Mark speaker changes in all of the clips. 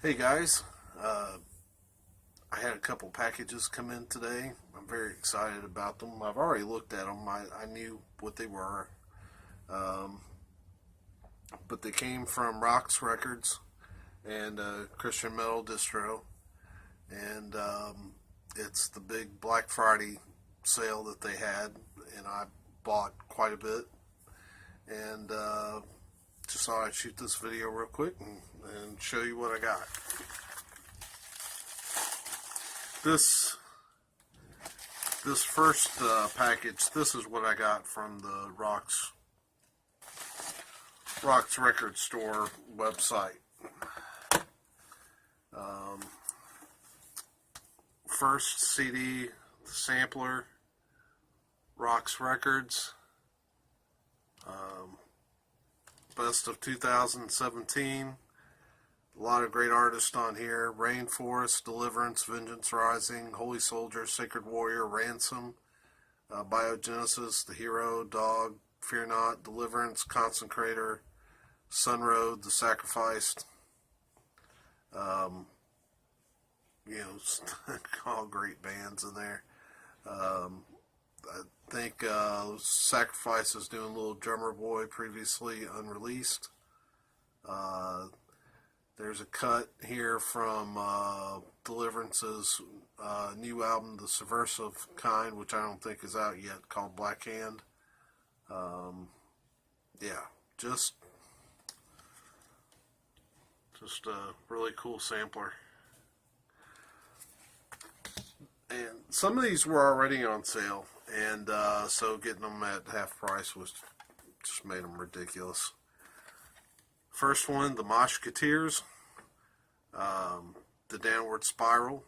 Speaker 1: Hey guys, I had a couple packages come in today. I'm very excited about them. I've already looked at them. I knew what they were, um, but they came from Roxx Records and Christian Metal Distro, and it's the big Black Friday sale that they had, and I bought quite a bit, and just thought I'd shoot this video real quick and show you what I got. This first package, this is what I got from the Roxx Record Store website. First CD, the sampler, Roxx Records, best of 2017. A lot of great artists on here: Rainforest, Deliverance, Vengeance Rising, Holy Soldier, Sacred Warrior, Ransom, Biogenesis, The Hero, Dog, Fear Not, Deliverance, Consecrator, Sunroad, The Sacrificed. You know, all great bands in there. I think Sacrifice is doing Little Drummer Boy, previously unreleased. There's a cut here from Deliverance's new album, The Subversive Kind, which I don't think is out yet, called Black Hand. Yeah, just a really cool sampler. And some of these were already on sale, and so getting them at half price was just made them ridiculous. First one, the Moshketeers, the Downward Spiral.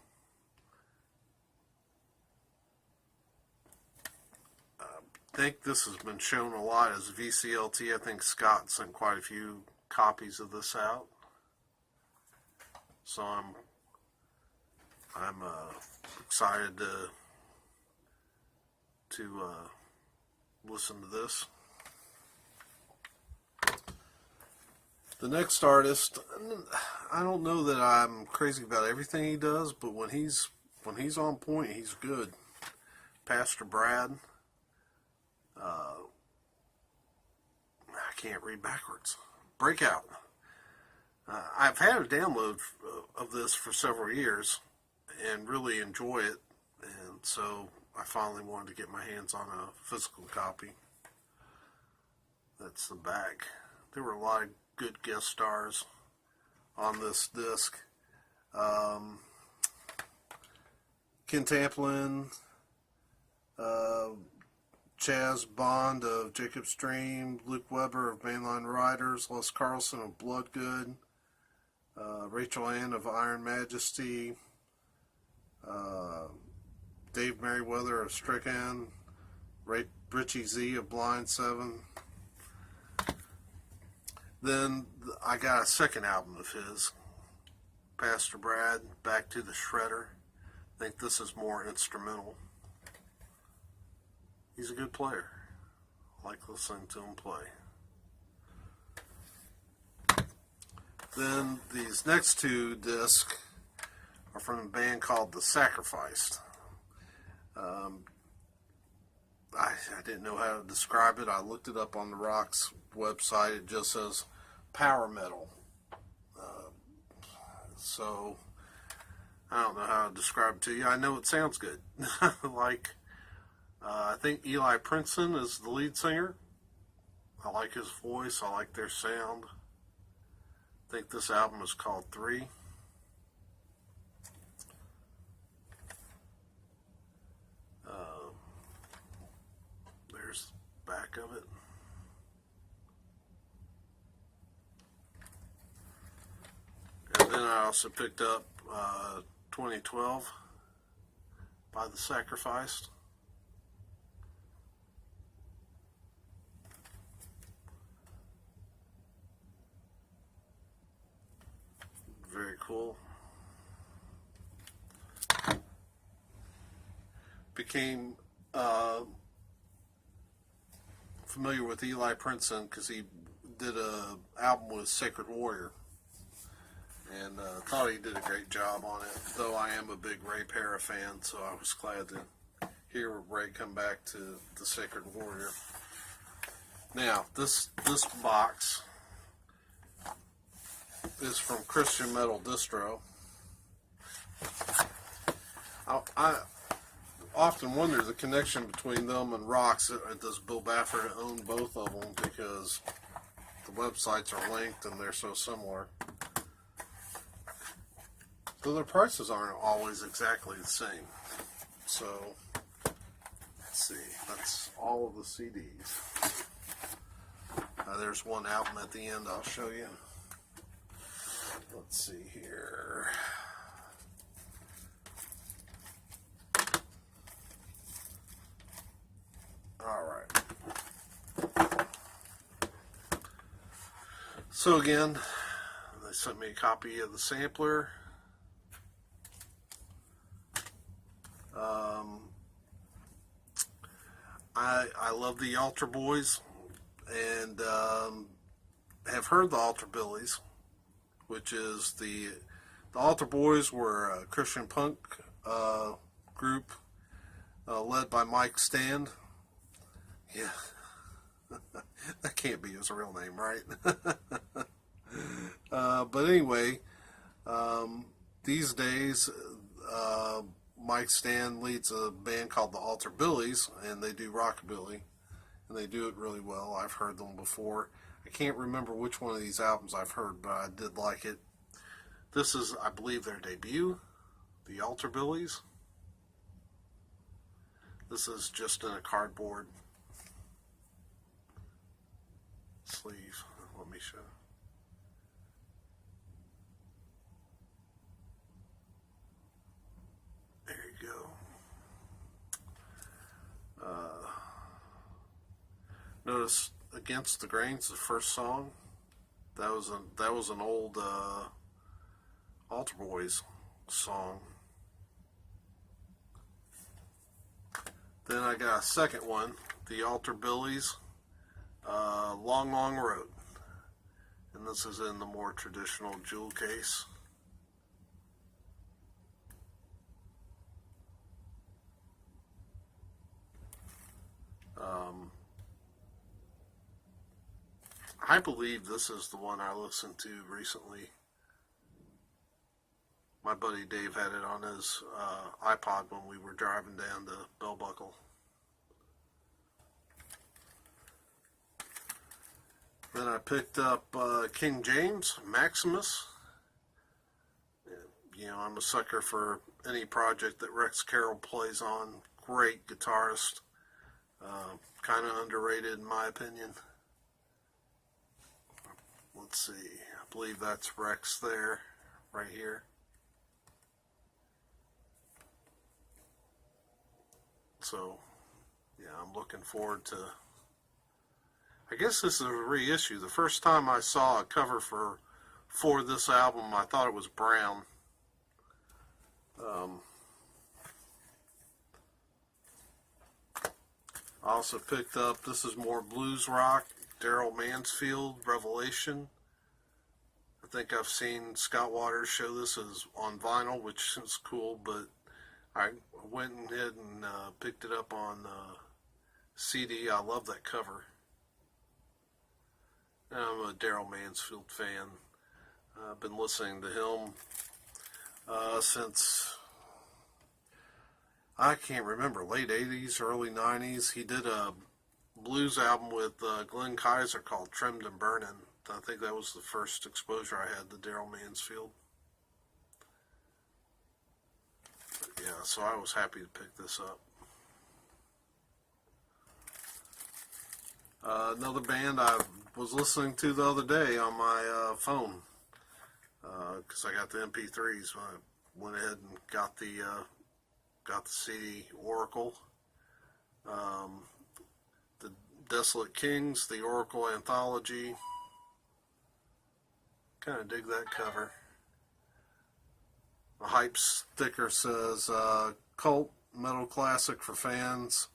Speaker 1: I think this has been shown a lot as VCLT. I think Scott sent quite a few copies of this out, so I'm excited to listen to this. The next artist, I don't know that I'm crazy about everything he does, but when he's on point, he's good. Pastor Brad. I can't read backwards. Breakout. I've had a download of this for several years and really enjoy it, and so I finally wanted to get my hands on a physical copy. That's the back. There were a lot of good guest stars on this disc. Ken Tamplin, Chaz Bond of Jacob's Dream, Luke Weber of Mainline Riders, Les Carlson of Bloodgood, Rachel Ann of Iron Majesty, Dave Merriweather of Stricken, Richie Z of Blind 7. Then I got a second album of his, Pastor Brad, Back to the Shredder. I think this is more instrumental. He's a good player. I like listening to him play. Then these next two discs are from a band called The Sacrificed. I didn't know how to describe it. I looked it up on the Roxx website. It just says power metal. So I don't know how to describe it to you. I know it sounds good. I think Eli Princeton is the lead singer. I like his voice. I like their sound. I think this album is called 3. There's the back of it. And then I also picked up 2012 by The Sacrificed. Very cool. Became familiar with Eli Princeton because he did a album with Sacred Warrior, and thought he did a great job on it, though I am a big Ray Para fan, so I was glad to hear Ray come back to the Sacred Warrior. Now, this box is from Christian Metal Distro. I often wonder the connection between them and Roxx. Does Bill Baffert own both of them, because the websites are linked and they're so similar. Though their prices aren't always exactly the same. So, let's see. That's all of the CDs. There's one album at the end I'll show you. Let's see here. Alright. So again, they sent me a copy of the sampler. I love the Altar Boys, and have heard the Altar Billies, which is the Altar Boys were a Christian punk group led by Mike Stand. Yeah, that can't be his real name, right? But anyway, these days, Mike Stand leads a band called the Altar Billies, and they do rockabilly, and they do it really well. I've heard them before. I can't remember which one of these albums I've heard, but I did like it. This is, I believe, their debut, the Altar Billies. This is just in a cardboard sleeve. Let me show. There you go. Notice Against the Grain's the first song. That was an old Altar Boys song. Then I got a second one, the Altar Billies, Long Long Road. And this is in the more traditional jewel case. I believe this is the one I listened to recently. My buddy Dave had it on his iPod when we were driving down to Bell Buckle. Then I picked up King James, Maximus. You know, I'm a sucker for any project that Rex Carroll plays on. Great guitarist. Kind of underrated in my opinion. Let's see, I believe that's Rex there, right here. So, yeah, I'm looking forward to, I guess this is a reissue. The first time I saw a cover for this album, I thought it was brown. I also picked up, this is more blues rock, Daryl Mansfield, Revelation. I think I've seen Scott Waters show this as on vinyl, which is cool, but I went ahead and picked it up on CD. I love that cover. I'm a Daryl Mansfield fan. I've been listening to him since, I can't remember, late 80s, early 90s. He did a blues album with Glenn Kaiser called Trimmed and Burning. I think that was the first exposure I had to Daryl Mansfield. But yeah, so I was happy to pick this up. Another band I was listening to the other day on my phone, because I got the MP3s. So I went ahead and got the CD, Oracle. The Desolate Kings, the Oracle Anthology. Kind of dig that cover. The hype sticker says cult metal classic for fans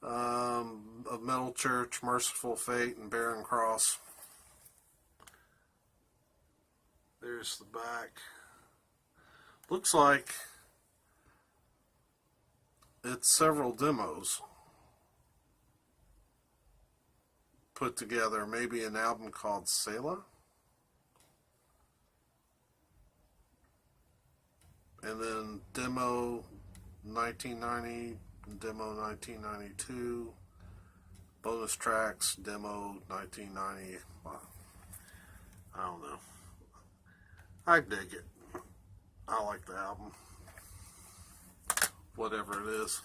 Speaker 1: of Metal Church, Merciful Fate, and Barren Cross. There's the back. Looks like it's several demos put together. Maybe an album called Selah. And then demo 1990, demo 1992, bonus tracks, demo 1990. Well, I don't know. I dig it. I like the album. Whatever it is.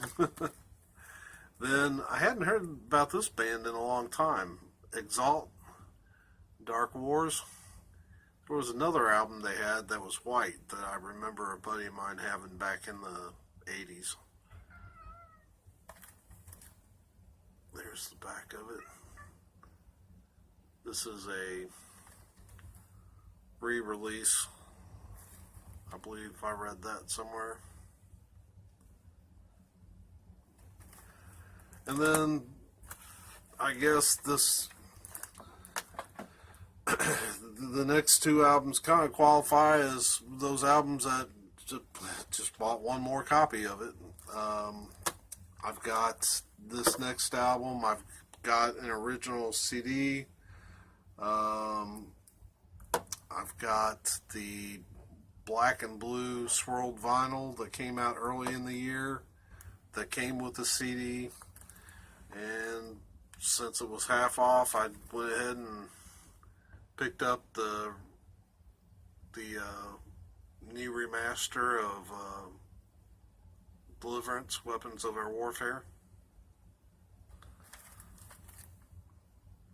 Speaker 1: Then I hadn't heard about this band in a long time. Exalt, Dark Wars. There was another album they had that was white that I remember a buddy of mine having back in the 80s. There's the back of it. This is a re-release. I believe I read that somewhere. And then I guess this the next two albums kind of qualify as those albums that just bought one more copy of it. I've got this next album. I've got an original CD. I've got the black and blue swirled vinyl that came out early in the year that came with the CD. And since it was half off, I went ahead and picked up the new remaster of Deliverance, Weapons of Our Warfare.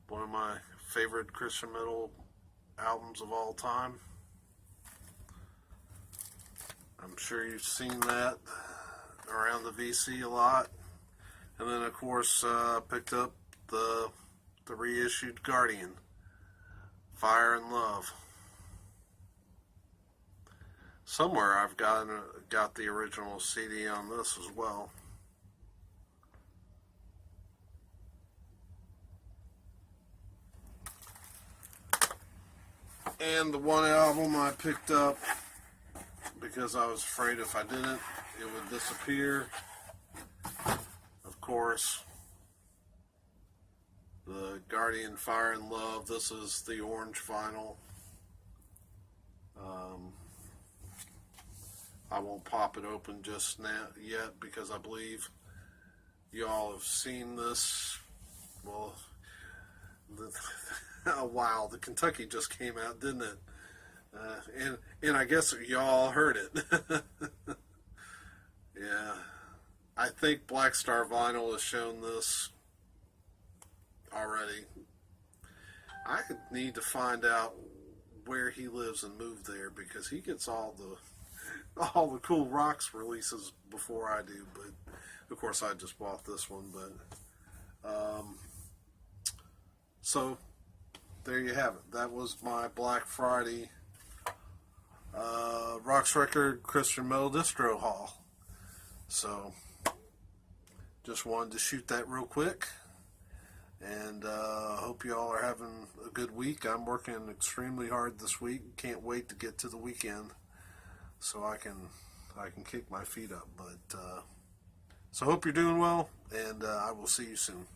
Speaker 1: One of my favorite Christian metal albums of all time. I'm sure you've seen that around the VC a lot. And then, of course, picked up the reissued Guardian, Fire and Love. Somewhere I've got the original CD on this as well. And the one album I picked up because I was afraid if I didn't, it would disappear. Of course, the Guardian Fire and Love. This is the orange vinyl. I won't pop it open just now yet because I believe y'all have seen this. Well, wow, the Kentucky just came out, didn't it? And I guess y'all heard it. Yeah. I think Black Star Vinyl has shown this already. I need to find out where he lives and move there because he gets all the cool Roxx releases before I do. But of course, I just bought this one. But so there you have it. That was my Black Friday Roxx Record Christian Metal Distro haul. So just wanted to shoot that real quick, and hope you all are having a good week. I'm working extremely hard this week. Can't wait to get to the weekend so I can kick my feet up. But so hope you're doing well, and I will see you soon.